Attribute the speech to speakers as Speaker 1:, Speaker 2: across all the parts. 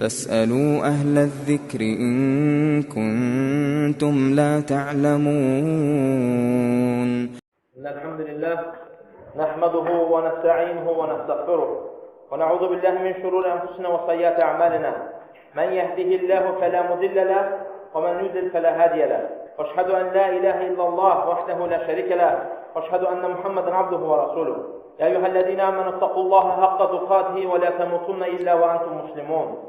Speaker 1: فاسألوا أهل الذكر إن كنتم لا تعلمون.
Speaker 2: الحمد لله نحمده ونستعينه ونستغفره ونعوذ بالله من شرور أنفسنا وسيئات أعمالنا من يهده الله فلا مضل له ومن يضلل فلا هادي له وأشهد أن لا إله إلا الله وحده لا شريك له وأشهد أن محمدا عبده ورسوله يا أيها الذين آمنوا اتقوا الله حق تقاته ولا تموتن إلا وأنتم مسلمون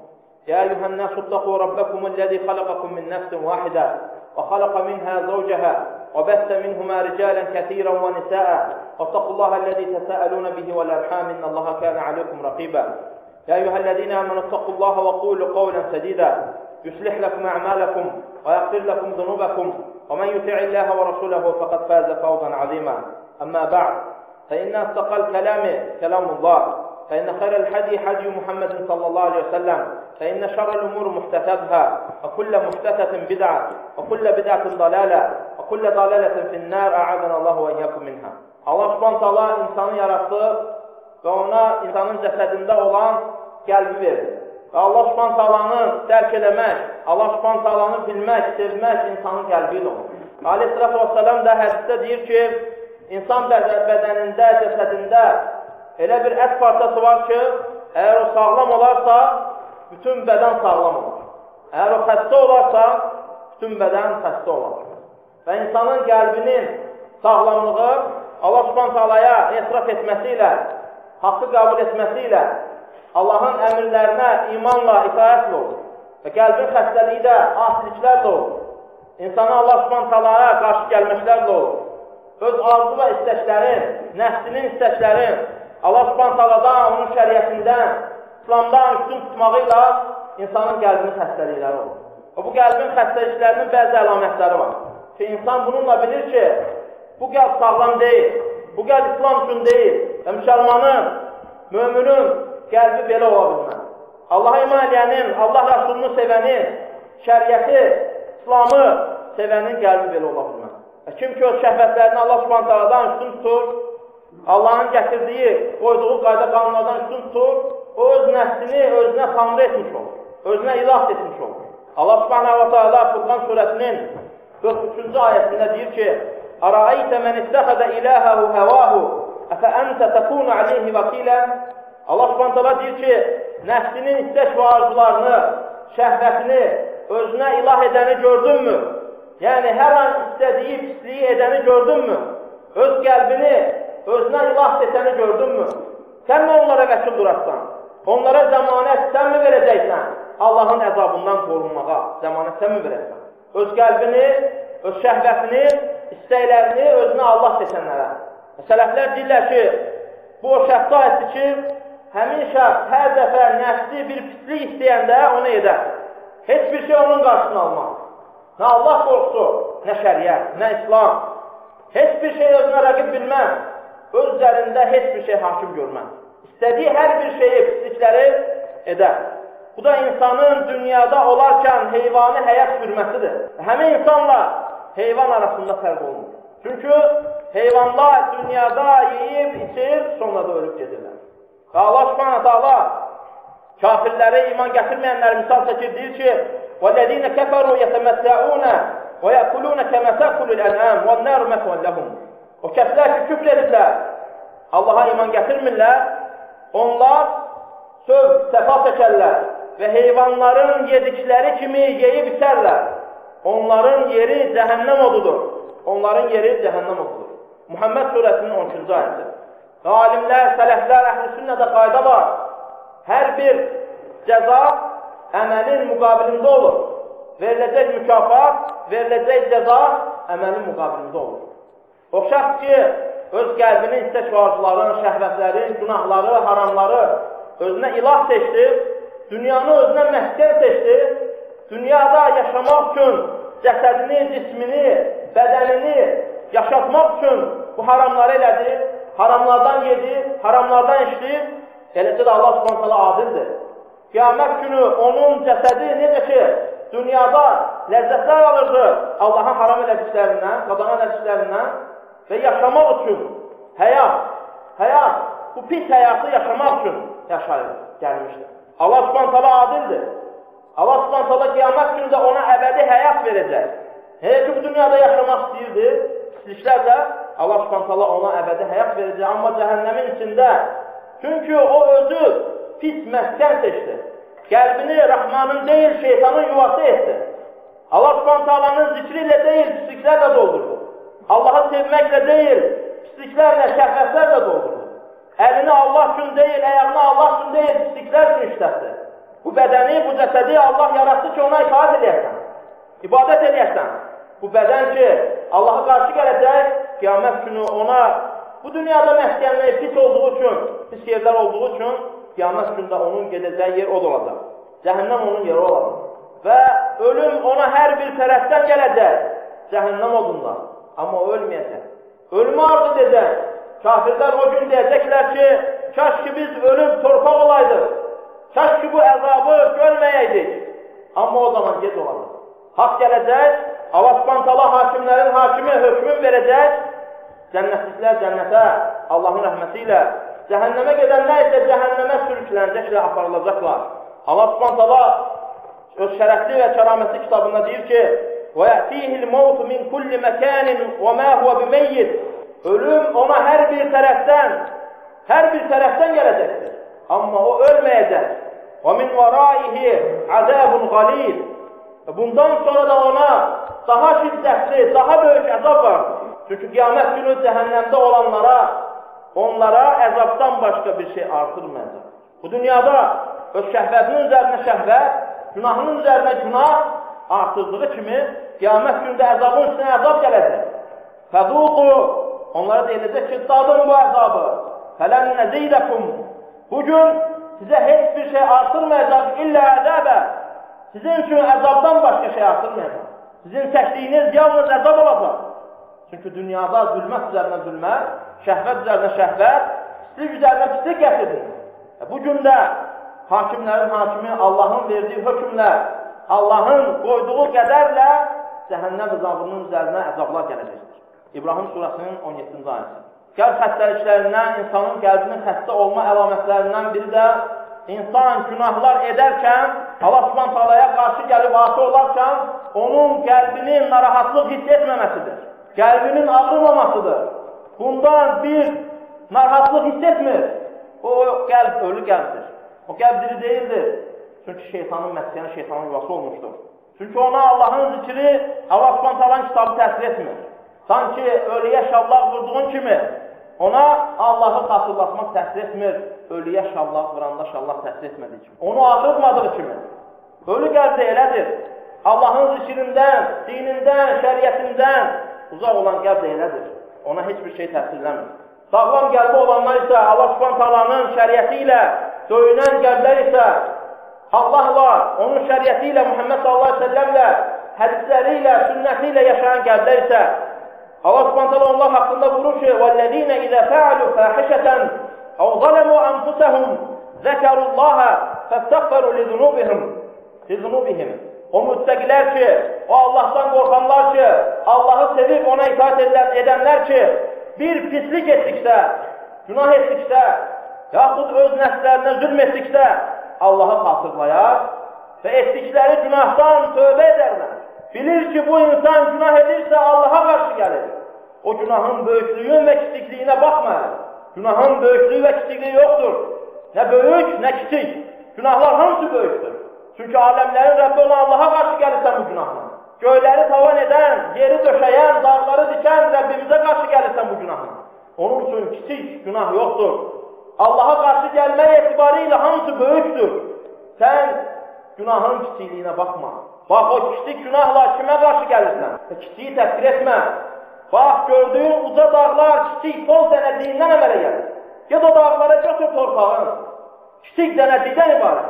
Speaker 2: يا أيها الناس اتقوا ربكم الذي خلقكم من نفس واحدة وخلق منها زوجها وبث منهما رجالا كثيرا ونساء واتقوا الله الذي تساءلون به والأرحام إن الله كان عليكم رقيبا يا أيها الذين آمنوا اتقوا الله وقولوا قولا سديدا يصلح لكم أعمالكم ويغفر لكم ذنوبكم ومن يطع الله ورسوله فقد فاز فوزا عظيما أما بعد فإن أصدق الكلام كلام الله فإن خير الحدي حدي محمد صلى الله عليه وسلم فإن شر الأمور محدثاتها وكل محدثة بدعة وكل بدعة ضلالة وكل ضلالة في النار أعاذنا الله وإياكم منها. Allah Subhanahu taala insanı yarattı və ona insanın cəsədində olan qəlbi verir. Və Allah Subhanahu taalanı dərk eləmək, Allah Subhanahu taalanı bilmək, sevmək insanın qəlbi ilə olur. Aleyhissalatu vesselam da hədisdə deyir ki, insan bədənində, cəsədində elə bir ət parçası var ki, əgər o sağlam olarsa, bütün bədən sağlam olur. Əgər o xəstə olarsa, bütün bədən xəstə olar. Və insanın qəlbinin sağlamlığı Allah Subhanahu taalaya etiraf etməsi ilə, haqqı qəbul etməsi ilə, Allahın əmrlərinə imanla, itaətlə olur. Və qəlbin xəstəliyi də asiliklərlə olur. İnsana Allah Subhanahu taalaya qarşı gəlməklərlə olur. Öz arzu və istəklərin, nəfsinin istəklərin, Allah Subhanahu taaladan, onun şəriətindən, İslamdan üstün tutmağıyla insanın qəlbinin xəstəlikləri olur. Və bu qəlbin xəstəliklərinin bəzi əlamətləri var. Ki, insan bununla bilir ki, bu qəlb sağlam deyil, bu qəlb İslam üçün deyil və müsəlmanın, müminin qəlbi belə ola bilməz. Allaha iman edənin, Allah Rəsulunu sevənin, şəriəti, İslamı sevənin qəlbi belə ola bilməz. Və kim ki, o şəhvətlərini Allah Subhanahu taaladan üstün tutur, Allahın gətirdiyi, qoyduğu qayda qanunlardan üstün tutur, o öz nəfsini özünə tanrı etmiş olur, özünə ilah etmiş olur. Allah Subhanahu taala Furqan surəsinin 43-cü ayəsində deyir ki, Ərəaytə mən istəxədə iləhəhu həvahu, əfə əntə təkunu aleyhi vəkilə. Allah Subhanahu taala deyir ki, nəfsinin istək və arzularını, şəhvətini özünə ilah edəni gördünmü? Yəni, hər an istədiyi pisliyi edəni gördünmü? Öz qəlbini özünə ilah etəni gördünmü? Sən mi onlara vəkil durarsan? Onlara zəmanət sən mi verəcəksən? Allahın əzabından qorunmağa zəmanət sən mi verəcəksən? Öz qəlbini, öz şəhvətini, istəklərini özünə Allah seçənlərə. Sələflər deyirlər ki, bu o şəxsə aiddir ki, həmin şəxs hər dəfə nəfsi bir pislik istəyəndə onu edər. Heç bir şey onun qarşısını almaz. Nə Allah qorxusu, nə şəriət, nə İslam. Heç bir şey özünə rəqib bilməz. Öz üzərində heç bir şey hakim görməz. İstədiyi hər bir şeyi, pislikləri edər. Bu da insanın dünyada olarkən heyvani həyat sürməsidir. Həmin insanla heyvan arasında fərq olmur. Çünki heyvanlar dünyada yeyib, içir, sonra da ölüb gedirlər. Və Allah Subhanahu taala kafirləri, iman gətirməyənləri misal çəkir, deyir ki, وَالَّذِينَ كَفَرُوا يَتَمَتَّعُونَ وَيَأْكُلُونَ كَمَا تَأْكُلُ الْأَنْعَامُ وَالنَّارُ مَثْوًى لَهُمْ. O kəslər ki, küfr edirlər, Allaha iman gətirmirlər, onlar söv, səfa çəkərlər və heyvanların yedikləri kimi yeyib içərlər. Onların yeri cəhənnəm odudur. Onların yeri cəhənnəm odudur. Muhammed surəsinin 13-cü ayəsi. Və alimlər, sələflər, əhl-i sünnədə qayda var. Hər bir cəza əməlin müqabilində olur. Veriləcək mükafat, veriləcək cəza əməlin müqabilində olur. O şəxs ki, öz qəlbinin istək və arzuların, şəhvətlərin, günahları, haramları özünə ilah seçdi, dünyanı özünə məskən seçdi, dünyada yaşamaq üçün cəsədini, cismini, bədənini yaşatmaq üçün bu haramları elədi, haramlardan yedi, haramlardan içdi, eləcə də Allah Subhanahu taala adildir. Qiyamət günü onun cəsədi necə ki, dünyada ləzzətlər alırdı Allahın haram elədiklərindən, qadağan elədiklərindən və yaşamaq üçün həyat, bu pis həyatı yaşamaq üçün yaşayır, gəlmişdir. Allah Subhanahu taala adildir. Allah Subhanahu taala qiyamət günündə ona əbədi həyat verəcək. Heç bu dünyada yaşamaq istəyirdi, pisliklərlə Allah Subhanahu taala ona əbədi həyat verəcək, amma cəhənnəmin içində. Çünki o özü pis məskən seçdi. Qəlbini Rəhmanın deyil, şeytanın yuvası etdi. Allah Subhanahu taalanın zikri ilə deyil, pisliklərlə doldurdu. Allahı sevməklə deyil, pisliklərlə, şəhvətlərlə doldurdu. Əlini Allah üçün deyil, ayağını Allah üçün deyil, pisliklər üçün işlətdi. Bu bədəni, bu cəsədi Allah yaratdı ki, ona itaat edəyəsən, ibadət edəyəsən. Bu bədən ki, Allah'a qarşı gələcək, qiyamət günü ona bu dünyada məskənliyi pis olduğu üçün, pis yerlər olduğu üçün, qiyamət günündə onun gedəcəyi yer od olacaq. Cəhənnəm onun yeri olacaq. Və ölüm ona hər bir tərəfdən gələcək, cəhənnəm odundan. Amma o ölməyəcək. Ölümü arz edəcək. Kafirlər o gün deyəcəklər ki, kaş ki biz ölüm torpaq olaydıq. Kaş ki bu əzabı görməyəydik. Amma o zaman gec olacaq. Haqq gələcək, Allah Subhanahu taala hakimlərin hakimi hökmün verəcək. Cənnətliklər cənnətə, Allahın rəhməti ilə, cəhənnəmə gedənlər isə cəhənnəmə sürüklənəcəklər, aparılacaqlar. Allah Subhanahu taala öz şərəfli və kəramətli kitabında deyir ki: وَيَأْتِيهِ الْمَوْتُ مِنْ كُلِّ مَكَانٍ وَمَا هُوَ بِمَيِّتٍ Ölüm ona hər bir tərəfdən gələcəkdir. Amma o ölməyəcək. وَمِنْ وَرَائِهِ عَذَابٌ غَلِيظٌ Bundan sonra da ona daha şiddətli, daha böyük əzab vardır. Çünki qiyamət günü cəhənnəmdə olanlara, onlara əzabdan başqa bir şey artırmayacaq. Bu dünyada öz şəhvətinin üzərinə şəhvət, günahının üzərinə günah artırdığı kimi, qiyamət günündə əzabın üstünə əzab gələcək. Fəzuqu, onlara deyiləcək ki, dadın bu əzabı. Fələn nəzidəkum. Bugün sizə heç bir şey artırmayacaq, illə əzəbə. Sizin üçün əzabdan başqa şey artırmayacaq. Sizin çəkdiyiniz yalnız əzab olacaq. Çünki dünyada zülmət üzərinə zülmət, şəhvət üzərinə şəhvət, pislik üzərinə pislik gətirdiniz. Bu gün də hakimlərin hakimi Allahın verdiyi hökmlə, Allahın qoyduğu qədərlə cəhənnəm əzabının üzərinə əzablar gələcəkdir. İbrahim surasının 17-ci ayəsi. Qəlb xəstəliklərindən, insanın qəlbinin xəstə olma əlamətlərindən biri də insan günahlar edərkən, Allah Subhanahu taalaya qarşı gəlib asi olarkən, onun qəlbinin narahatlıq hiss etməməsidir. Qəlbinin ağrımamasıdır. Bundan bir narahatlıq hiss etmir. O qəlb ölü qəlbdir. O qəlb diri deyildir. Çünki şeytanın məskəni, şeytanın yuvası olmuşdur. Çünki ona Allahın zikri, Allah Subhanahu taalanın kitabı təsir etmir. Sanki ölüyə şablaq vurduğun kimi, ona Allahı xatırlatmaq təsir etmir. Ölüyə şablaq vuranda şablaq təsir etmədiyi kimi. Onu ağrıtmadığı kimi. Ölü qəlb də elədir. Allahın zikrindən, dinindən, şəriyyətindən uzaq olan qəlb də elədir. Ona heç bir şey təsirləmir. Sağlam qəlbi olanlar isə Allah Subhanahu taalanın şəriəti ilə döyünən qəlblər isə Allahla, onun şəriəti ilə, Muhammed sallallahu aleyhi ve sellemlə, hədisləri ilə, sünnəti ilə yaşayan qəlblər isə Allah Subhanahu taala onlar haqqında buyurur ki: وَالَّذِينَ إِذَا فَعَلُوا فَاحِشَةً أَوْ ظَلَمُوا أَنفُسَهُمْ ذَكَرُوا اللَّهَ فَاسْتَغْفَرُوا لِذُنُوبِهِمْ O müttəqilər ki, o Allahdan qorxanlar ki, Allahı sevib ona itaat edənlər ki, bir pislik etdiksə, günah etdiksə, yaxud öz nəslərinə zülm etdiksə, Allahı xatırlayar və etdikləri günahdan tövbə edərlər. Bilir ki, bu insan günah edirsə Allaha qarşı gəlir. O günahın böyüklüyün və kiçikliyinə baxmayır. Günahın böyüklüyü və kiçikliyi yoxdur. Nə böyük, nə kiçik. Günahlar hamısı böyükdür. Çünki aləmlərin Rəbbi ona Allaha qarşı gəlirsən bu günahla. Göyləri tavan edən, yeri döşəyən, dağları dikən Rəbbimizə qarşı gəlirsən bu günahla. Onun üçün kiçik günah yoxdur. Allaha qarşı gəlmək etibarilə hamısı böyükdür. Sən günahın kiçikliyinə baxma. Bax, o kiçik günahla kimə qarşı gəlirsən? Kiçiyi təsvir etmə. Bax, gördüyün uca dağlar kiçik toz dənədiyindən əmələ gəlir. Ged o dağlara götür torpağın. Kiçik dənədikdən ibarət.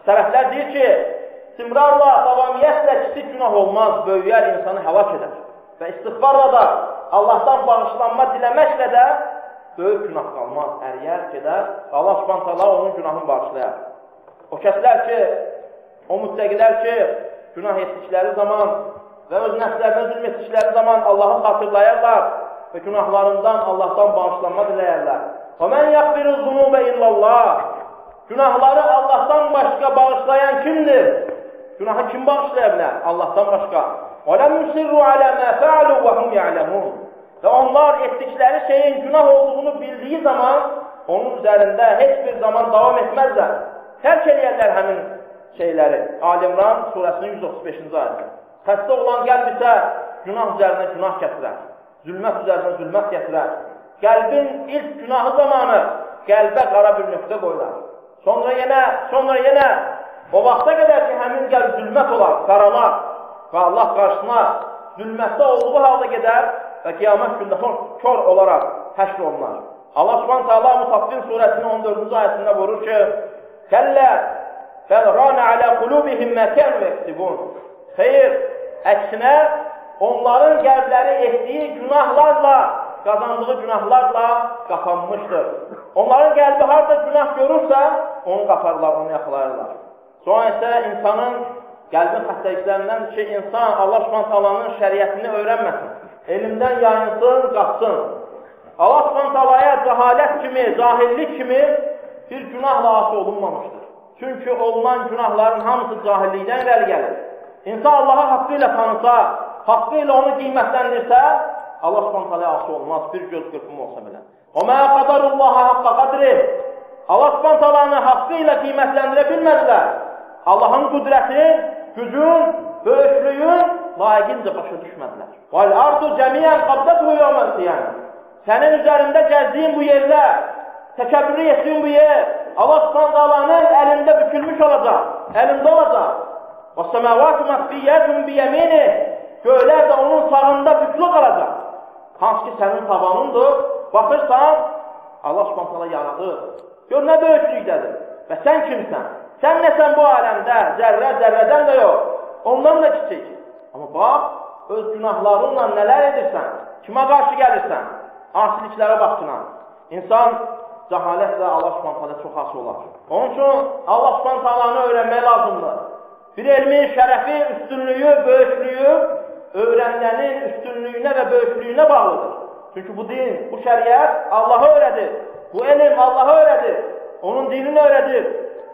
Speaker 2: Sələflər deyir ki, istimrarla, davamiyyətlə kiçik günah olmaz, böyüyər, insanı həlak edər. Və istiğfarla da, Allahdan bağışlanma diləməklə də böyük günah qalmaz, əriyər, gedər. Allah Subhanahu taala onun günahını bağışlayar. O kəslər ki, o müttəqilər ki, günah etdikləri zaman və öz nəfslərinə zülm etdikləri zaman Allahı xatırlayarlar və günahlarından Allahdan bağışlanma diləyərlər. وَمَنْ يَغْفِرُ الذُّنُوبَ إِلَّا اللَّهِ Günahları Allah'tan başqa bağışlayan kimdir? Günahı kim bağışlaya bilər? Allah'tan başqa. وَلَمْ يُسِرُّوا عَلَى مَا فَعَلُوا وَهُمْ يَعْلَمُونَ. Və onlar etdikləri şeyin günah olduğunu bildiği zaman onun üzərində heç bir zaman davam etməzlər. Tərk edərlər həmin şeyləri. Ali-İmran surəsinin 135-ci ayəsi. Xəstə olan qəlb isə günah üzərinə günah gətirər. Zülmət üzərinə zülmət gətirər. Qəlbin ilk günahı zamanı qəlbə qara bir nöqtə qoyular. Sonra yenə o vaxta qədər ki, həmin qəlb zülmət olar, qaralar və Allah qarşısına zülmətdə olduğu halda gedər və qiyamət gündə kör olaraq həşr olunar. Allah Subhanahu taala Mutaffifin surəsinin 14-cü ayəsində buyurur ki: "Kəllə bəl rana alə qulubihim mə kanu yeksibun." Xeyr, əksinə onların qəlbləri etdiyi günahlarla, qazandığı günahlarla qapanmışdır. Onların qəlbi harda günah görürsə, onu qaparlar, onu yaxalarlar. Sonra isə insanın qəlbin xəstəliklərindən ki, insan Allah Subhanahu taalanın şəriətini öyrənməsin, elmdən yayınsın, qaçsın. Allah Subhanahu taalaya cəhalət kimi, cahillik kimi bir günahla asi olunmamışdır. Çünki olunan günahların hamısı cahillikdən irəli gəlir. İnsan Allah'a haqqı ilə tanısa, haqqı ilə onu qiymətləndirsə, Allah Subhanahu taalaya asi olmaz, bir göz qırpımı olsa belə. وَمَا قَدَرُ اللّٰهَ حَقَّ قَدْرِهِ. Allah Subhanahu taalanı haqqı ilə qiymətləndirə bilmədilər. Allah'ın qüdrəti, gücün, böyüklüyün layiqincə başa düşmədilər. وَالْاَرْضُ جَمِيًا قَبْدَتْهُ يَوْمَ الْقِيَامَةِ. Sənin üzərində gəzdiyin bu yerdə, təkəbbürlü etdiyin bu yer, Allah Subhanahu taalanın əlində bükülmüş olacaq, əlində olacaq. وَالسَّمَاوَاتُ مَخْفِيَّةٌ بِيَمِينِهِ. Göylər də onun sağında büklü qalacaq. Hansı ki sənin tavanındır, baxırsan, Allah Subhanahu taala yaradır. Gör nə böyüklükdədir və sən kimsən? Sən nəsən bu aləmdə? Zərrədən də yox, ondan da kiçik. Amma bax, öz günahlarınla nələr edirsən? Kimə qarşı gəlirsən? Asiliklərə baxsına. İnsan cəhalətlə Allah Subhanahu taala çox asi olar. Onun üçün Allah Subhanahu taalanı öyrənmək lazımdır. Bir elmin şərəfi, üstünlüyü, böyüklüyü öyrənlənin üstünlüyünə və böyüklüyünə bağlıdır. Çünki bu din, bu şəriət Allah'a öyrədir. Bu elm Allah'a öyrədir. Onun dinini öyrədir.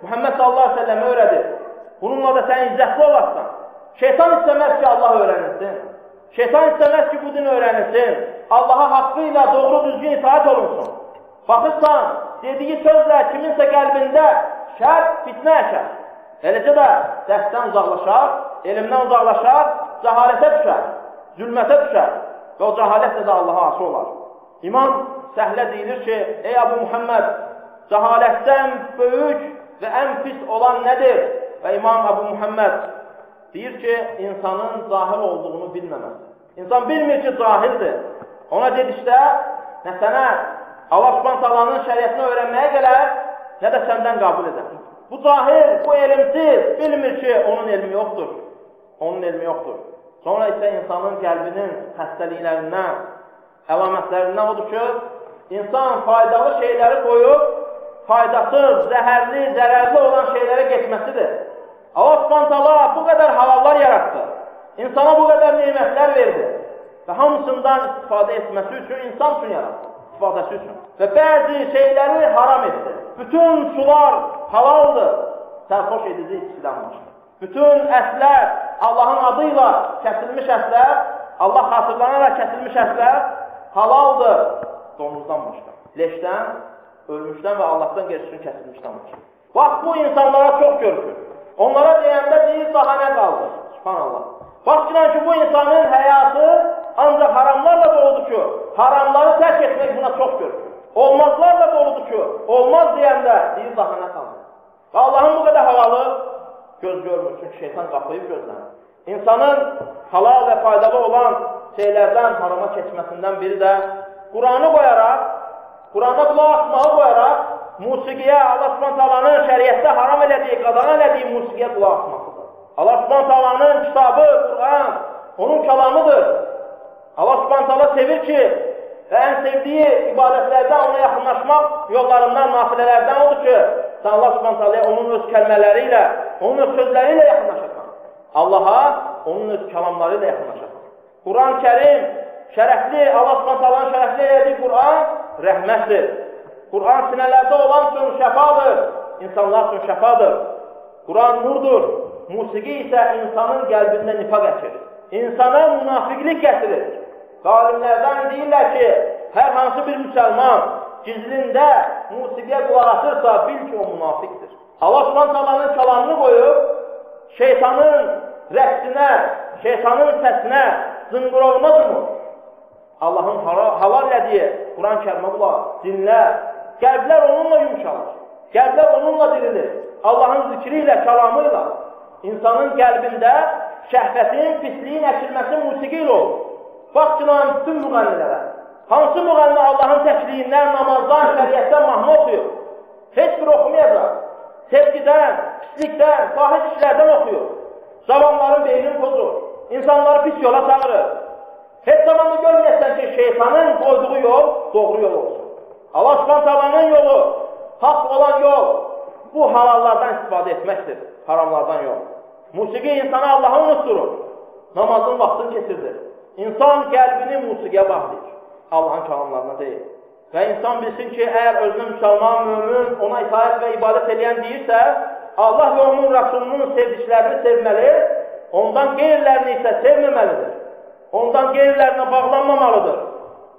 Speaker 2: Muhammed sallallahu aleyhi ve sellem'e öyrədir. Bununla da sən izzətli olarsan. Şeytan istəməz ki, Allah öyrənilsin. Şeytan istəməz ki, bu din öyrənilsin. Allaha haqqıyla doğru düzgün itaat olunsun. Baxırsan, dediyi sözlə kiminsə qəlbində şər, fitnə əkər. Eləcə də dərsdən uzaqlaşar, elmdən uzaqlaşar, cəhalətə düşər, zülmətə düşər və o cəhalətlə də Allaha asi olar. İmam Səhlə deyilir ki, ey Abu Muhammed, cəhalətdən böyük və ən pis olan nədir? Və İmam Əbu Muhammed deyir ki, insanın cahil olduğunu bilməməsi. İnsan bilmir ki, cahildir. Ona dedikdə, nə sənə Allah Subhanahu taalanın şəriətini öyrənməyə gələr, nə də səndən qəbul edər. Bu cahil, bu elmsiz, bilmir ki, onun elmi yoxdur. Onun elmi yoxdur. Sonra isə insanın qəlbinin xəstəliklərindən, əlamətlərindən odur ki, insan faydalı şeyləri qoyub, faydasız, zəhərli, zərərli olan şeylərə getməsidir. Allah Subhanahu taala bu qədər halallar yarattı. İnsana bu qədər nemətlər verdi. Və hamısından istifadə etməsi üçün insan üçün yarattı. İstifadəsi üçün. Və bəzi şeyləri haram etdi. Bütün sular halaldır. Sərxoş edici içkidən başqa. Bütün ətlər, Allahın adıyla kəsilmiş ətlər, Allah xatırlanaraq kəsilmiş ətlər halaldır. Domuzdan başqa. Leşdən, ölmüşdən və Allahdan qeyri kəsilmişdən başqa. Bax, bu insanlara çox görükür. Onlara deyəndə deyir, daha nə qaldı? Subhanallah. Bax ki, bu insanın həyatı ancaq haramlarla doludur ki, haramları tərk etmək buna çox görükür. Olmazlarla doludur ki, olmaz deyəndə deyir, daha nə qaldı? Və Allahın bu qədər halalı göz görmür, çünki şeytan qaplayıb gözlənir. İnsanın halal və faydalı olan şeylərdən harama keçməsindən biri də Qur'anı qoyaraq, Qur'ana qulaq asmağı qoyaraq, musiqiyə, Allah Subhanahu taalanın şəriətdə haram elədiyi, qadağan elədiyi musiqiyə qulaq asmasıdır. Allah Subhanahu taalanın kitabı, Qur'an, onun kəlamıdır. Allah Subhanahu taala sevir ki, və ən sevdiyi ibadətlərdən ona yaxınlaşmaq yollarından, nafilələrdən odur ki, sən Allah Subhanahu taalaya onun öz kəlmələri ilə, onun öz sözləri ilə yaxınlaşasan. Allaha onun öz kəlamları ilə yaxınlaşasan. Quran-ı Kərim, şərəfli, Allah Subhanahu taalanın şərəfli elədiyi Qur'an rəhmətdir. Qur'an sinələrdə olan üçün şəfadır. insanlar üçün şəfadır. Quran nurdur. Musiqi isə insanın qəlbində nifaq əkir. İnsana münafiqlik gətirir. Alimlərdən deyirlər ki, hər hansı bir müsəlman gizlində musiqiyə qulaq asırsa, bil ki, o münafiqdir. Allah Subhanahu kəlamını qoyub, şeytanın rəqsinə, şeytanın səsinə, zınqırovuna durmur. Allahın halal elədiyi Quran-Kərimə qulaq, dinlə, qəlblər onunla yumuşalır, qəlblər onunla dirilir. Allahın zikri ilə, kəlamı ilə insanın qəlbində şəhvətin, pisliyin əkilməsi musiqi ilə olur. Bax ki, bütün müğənnilərə. Hansı müğənni Allahın təkliyindən, namazdan, şəriətdən mahnı oxuyur? Heç bir oxumayacaq. Sevgidən, pislikdən, fahiş işlərdən oxuyur. Zamanların beynini pozur. İnsanları pis yola çağırır. Heç zamanda görməyəsən ki, şeytanın qoyduğu yol doğru yol olsun. Allah Subhanahu yolu, haqq olan yol, bu halallardan istifadə etməkdir, haramlardan yol. Musiqi insana Allahı unutturur, namazın vaxtını keçirdir. İnsan qəlbini musiqiyə bağlayır, Allahın kəlamlarına deyil. Və insan bilsin ki, əgər özünü müsəlman, mümin, ona itaət və ibadət edən deyirsə, Allah və onun Rasulunun sevdiklərini sevməli, ondan qeyrilərini isə sevməməlidir. Ondan qeyrilərinə bağlanmamalıdır.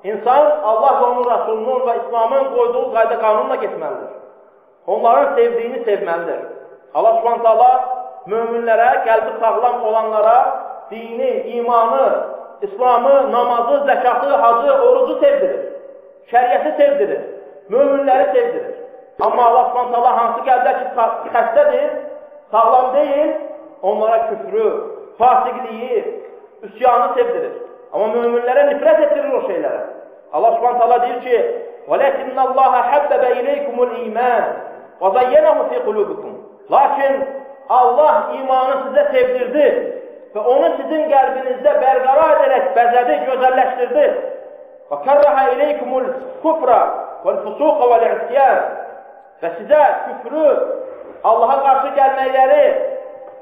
Speaker 2: İnsan Allah və onun Rasulunun və İslamın qoyduğu qayda qanunla getməlidir. Onların sevdiyini sevməlidir. Allah Subhanahu möminlərə, qəlbi sağlam olanlara dini, imanı, İslamı, namazı, zəkatı, hacı, orucu sevdirir. Şəriəti sevdirir. Möminləri sevdirir. Amma Allah Subhanahu hansı qəlblər ki xəstədir, sağlam deyil, onlara küfrü, fasiqliyi, üsyanı sevdirir. Amma möminlərə nifrət etdirir o şeylərə. Allah Subhanahu deyir ki: "Velakinna Allaha habbaba ilaykumul iman və zayyanahu fi qulubikum." Lakin Allah imanı sizə sevdirdi və onu sizin qəlbinizdə bərqərar edərək bəzədi, gözəlləşdirdi. Və kərrəha ilaykumul kufra vəl fusuqa vəl isyan. Və sizə küfrü, Allaha qarşı gəlməkləri,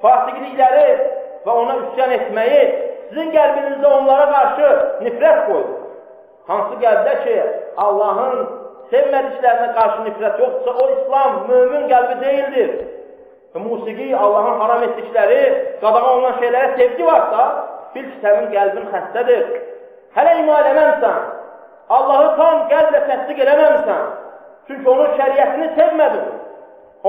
Speaker 2: fasiqlikləri və ona üsyan etməyi, sizin qəlbinizdə onlara qarşı nifrət qoydu. Hansı qəlbdə ki, Allahın sevmədiklərinə qarşı nifrət yoxdursa, o İslam, mömin qəlbi deyildir. Və musiqi, Allahın haram etdikləri, qadağa olan şeylərə sevgi varsa, bil ki, sənin qəlbin xəstədir. Hələ iman eləməmsən, Allahı tam qəlblə təsdiq eləməmsən, çünki onun şəriətini sevmədin.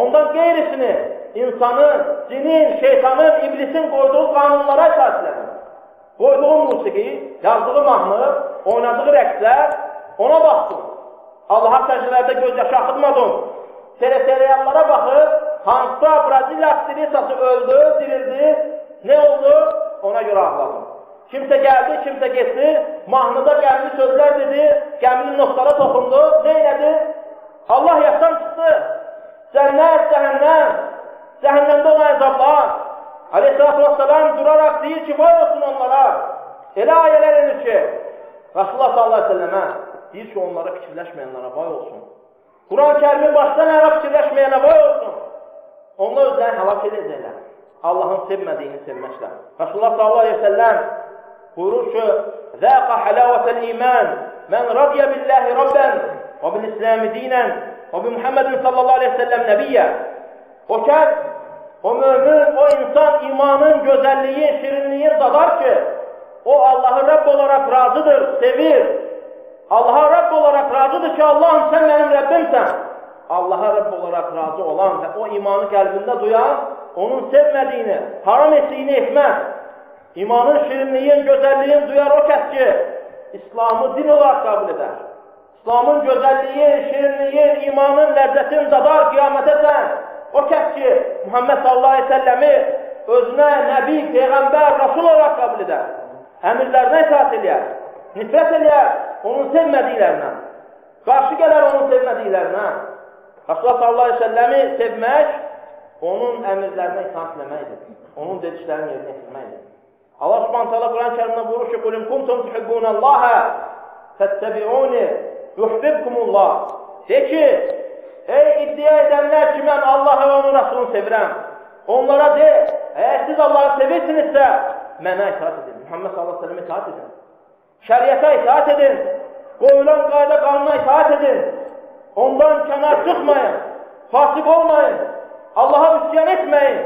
Speaker 2: Ondan qeyrisini, insanın, cinin, şeytanın, iblisin qoyduğu qanunlara itaat edin. Qoyduğu musiqi, yazdığı mahnı, oynadığı rəqslər, ona baxdın. Allaha səcdələrdə göz yaşı axıtmadın. Seriallara baxıb, hansısa Braziliya aktrisası öldü, dirildi, nə oldu? Ona görə ağladın. Kimsə gəldi, kimsə getdi, mahnıda qəmli sözlər dedi, qəmli notlara toxundu, nə elədi? Allah yasdan çıxdı. Cənnət, cəhənnəm, cəhənnəmdə olan əzablar. Aleyhisselatü Vesselam duraraq deyir ki, vay olsun onlara. Elə ayələr edir ki, Rasulullah sallallahu aleyhi ve sellemə deyir ki, onlara fikirləşməyənlara vay olsun. Quran-Kərimin başdan əra fikirləşməyənə vay olsun. Onlar özlərini həlak edəcəklər. Allahın sevmədiyini sevməklə. Rasulullah sallallahu aleyhi ve sellem buyurur ki, Zəqa həlavətəl iman, mən radiyə billahi rabben, və bil-İslami dinən, və bi Muhammedin sallallahu aleyhi ve sellem nəbiyyə. O kəs, o mömin, o insan imanın gözəlliyi, şirinliyin dadar ki, o Allahı Rəbb olaraq razıdır, sevir. Allaha Rəbb olaraq razıdır ki, Allahım sən mənim Rəbbimsən. Allaha Rəbb olaraq razı olan və o imanı qəlbində duyan, onun sevmədiyini, haram etdiyini etməz. İmanın şirinliyin, gözəlliyin duyar o kəs ki, İslamı din olaraq qəbul edər. İslamın gözəlliyin, şirinliyin, imanın ləzzətini dadar qiyamətəsən. O kəs ki, Muhammed sallallahu aleyhi ve selləmi özünə nəbi, peyğəmbər, rasul olaraq qəbul edər. Əmirlərinə itaat eləyər, nifrət eləyər onun sevmədiklərinə, qarşı gələr onun sevmədiklərinə. Rasulullah sallallahu aleyhi ve selləmi sevmək, onun əmirlərinə itaat eləməkdir, onun dediklərini yerinə yetirməkdir. Allah Subhanahu Quran-Kərimdə buyurur ki, "Qul in kuntum tuhibbunallaha fattabi'uni yuhibbukumullah." De ki, ey iddia edənlər ki, mən Allahı və onun Rasulunu sevirəm. Onlara de, əgər siz Allahı sevirsinizsə, mənə itaat edin. Muhammed sallallahu aleyhi ve sellem itaat edin. Şəriətə itaat edin. Qoyulan qayda qanuna itaat edin. Ondan kənar çıxmayın. fasik olmayın, Allah'a üsyan etmeyin,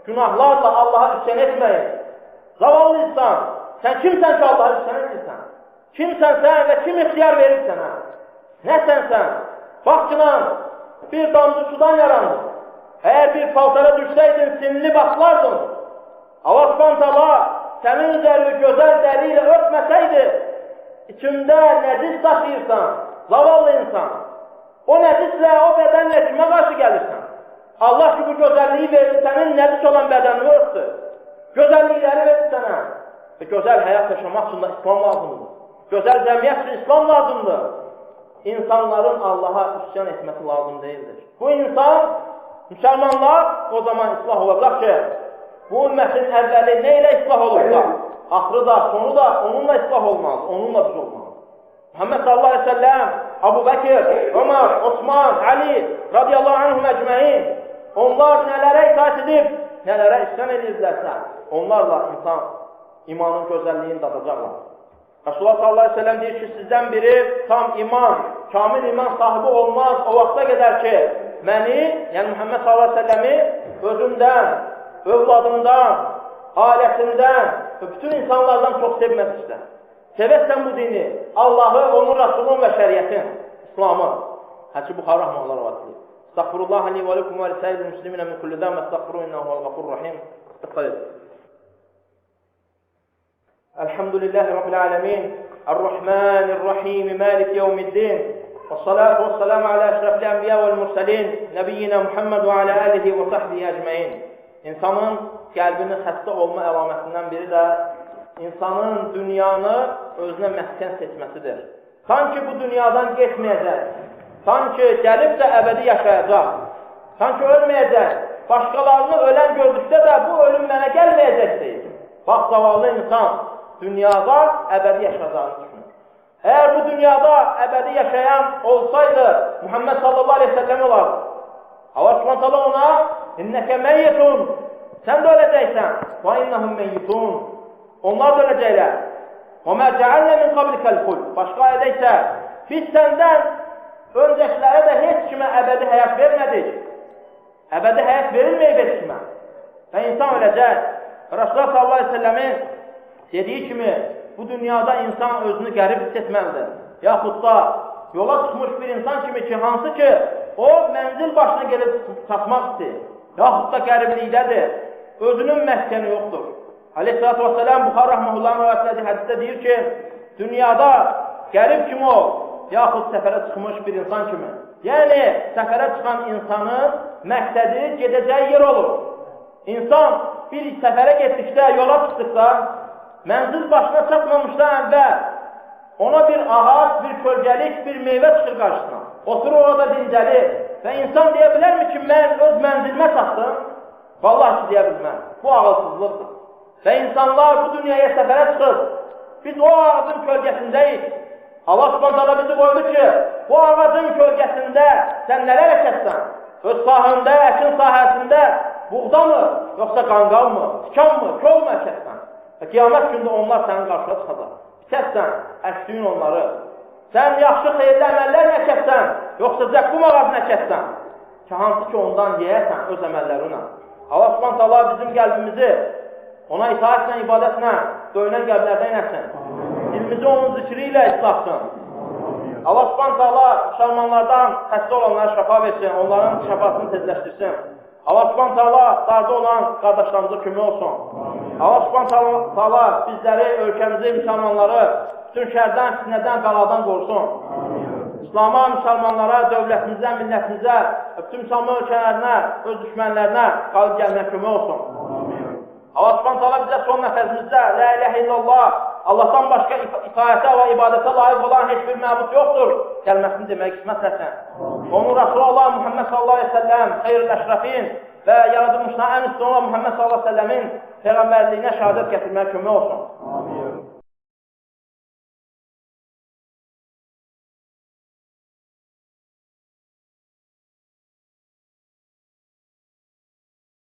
Speaker 2: günahlarla Allah'a üsyan etmeyin. Zavallı insan, sen kimsən ki Allah'a üsyan edirsən? Kimsən sən və kim ixtiyar verir sənə? Nəsən sən? Baxçınan bir damcı sudan yarandın. Eğer bir paltara düşseydin sinli baslardın. Allah Subhanahu senin üzerinde güzel deriyle örtmeseydi, içinde necis taşıyırsan, zavallı insan, o necisle, o bedenle kime karşı gelirsen? Allah ki bu güzelliği verdi, senin necis olan bedenini örttü. Güzellikleri verdi sana. Ve güzel hayat yaşamak için de İslam lazımdır. Güzel cemiyet için İslam lazımdır. İnsanların Allah'a isyan etmesi lazım değildir. Bu insan, Müslümanlar o zaman ıslah olacak ki, bu ümmetin evveli neyle ıslah olursa, ahırı da, sonu da onunla ıslah olmaz, onunla düz olmaz. Muhammed sallallahu aleyhi ve sellem, Abu Bekir, Ömer, Osman, Ali radıyallahu anhum ecmaîn, onlar nelere itaat edip, nelere isyan edirlerse, onlarla insan imanın güzelliğini tadacaklar. Resulullah sallallahu aleyhi ve sellem deyir ki, sizden biri tam iman, kamil iman sahibi olmaz o vakta kadar ki, məni, yəni Muhammed sallallahu aleyhi ve sellemi özündən, övladından, ailəsindən və bütün insanlardan çox sevməz işte. Sevərsən bu dini, Allahı, onun Rasulun və şəriyyətin, İslamı. Həki Buxarı Rəhmanlar vasili. Estağfurullah li və lekum və lisəyyid müsliminə min kullidən və estağfuru innəhu vəl-qafur rahim. Elhamdülillahi Rabbil alemin. Errahmanirrahim. Malik yevmiddin. والصلاة والسلام على أشرف الأنبياء والمرسلين نبينا محمد وعلى آله وصحبه أجمعين. İnsanın qəlbinin xəstə olma əlamətindən biri də insanın dünyanı özünə məskən seçməsidir. Sanki bu dünyadan getməyəcək, sanki gəlib də əbədi yaşayacaq, sanki ölməyəcək, başqalarını ölən gördükdə də bu ölüm mənə gəlməyəcək deyir. Bax, zavallı insan dünyada əbədi yaşayacağını düşünür. Eğer bu dünyada ebedi yaşayan olsaydı Muhammed sallallahu aleyhi ve sellem olardı. Allah subhanahu ona inneke meyyitun, sen de öleceksen ve innehum meyyitun, onlar da ölecekler. Ve ma cealne min kablikel hul, başka ayette ise biz senden öncekilere de hiç kime ebedi hayat vermedik. Ebedi hayat verilmeyecek kime. Ve insan ölecek. Resulullah sallallahu aleyhi ve sellemin dediği kimi bu dünyada insan özünü qərib hiss etməlidir. Yaxud da yola çıxmış bir insan kimi ki, hansı ki o mənzil başına gelib çatmaq istəyir. Yaxud da qəriblikdədir. Özünün məskəni yoxdur. Aleyhisselatü Vesselam Buxarı Rəhməhullahın rivayətlədiyi hədisdə deyir ki, dünyada qərib kimi ol, yaxud səfərə çıxmış bir insan kimi. Yəni, səfərə çıxan insanın məqsədi gedəcəyi yer olur. İnsan bir səfərə getdikdə, yola çıxdıqda, mənzil başına çatmamışdan əvvəl ona bir ağac, bir kölgəlik, bir meyvə çıxır qarşısına. Oturur orada dincəlir və insan deyə bilərmi ki, mən öz mənzilimə çatdım? Vallahi ki, deyə bilməm. Bu ağılsızlıqdır. Və insanlar bu dünyaya səfərə çıxır. Biz o ağacın kölgəsindəyik. Allah subhanallah bizi qoydu ki, bu ağacın kölgəsində sən nələr əkəsən? Öz sahəndə, əkin sahəsində buğda mı, yoxsa qanqal mı, tikan mı, kol mu əkəsən? Və qiyamət gündə onlar sənin qarşıya çıxacaq. Bitəsən, əkdiyin onları. Sən yaxşı xeyirli əməllər əkəsən, yoxsa zəqqum ağacını əkəsən. Ki, hansı ki ondan yeyəsən öz əməllərinə. Allah subhanallah bizim qəlbimizi ona itaətlə, ibadətlə, döyünən qəlblərdən etsin. Dilimizi onun zikri ilə islatsın. Allah subhanallah müsəlmanlardan xəstə olanlara şəfa versin, onların şəfasını tezləşdirsin. Allah subhanallah darda olan qardaşlarımıza kömək olsun. Allah subhanallah bizləri, ölkəmizi, müsəlmanları bütün şərdən, fitnədən, bəladan qorusun. İslam'a, müsəlmanlara, dövlətimizə, millətimizə, bütün müsəlman ölkələrinə, öz düşmənlərinə qalib gəlməyə kömək olsun. Allah subhanallah bizə son nəfəsimizdə La ilahe illallah, Allahdan başqa itaətə və ibadətə layiq olan heç bir məbud yoxdur gəlməsini demək qismət etsin. Onun Rasulullah Muhammed sallallahu aleyhi ve sellem xeyr-ül əşrafin və yaradılmışına ən üstün olan Muhammed sallallahu aleyhi ve sellemin peyğəmbərliyinə şəhadət gətirməyə kömək olsun.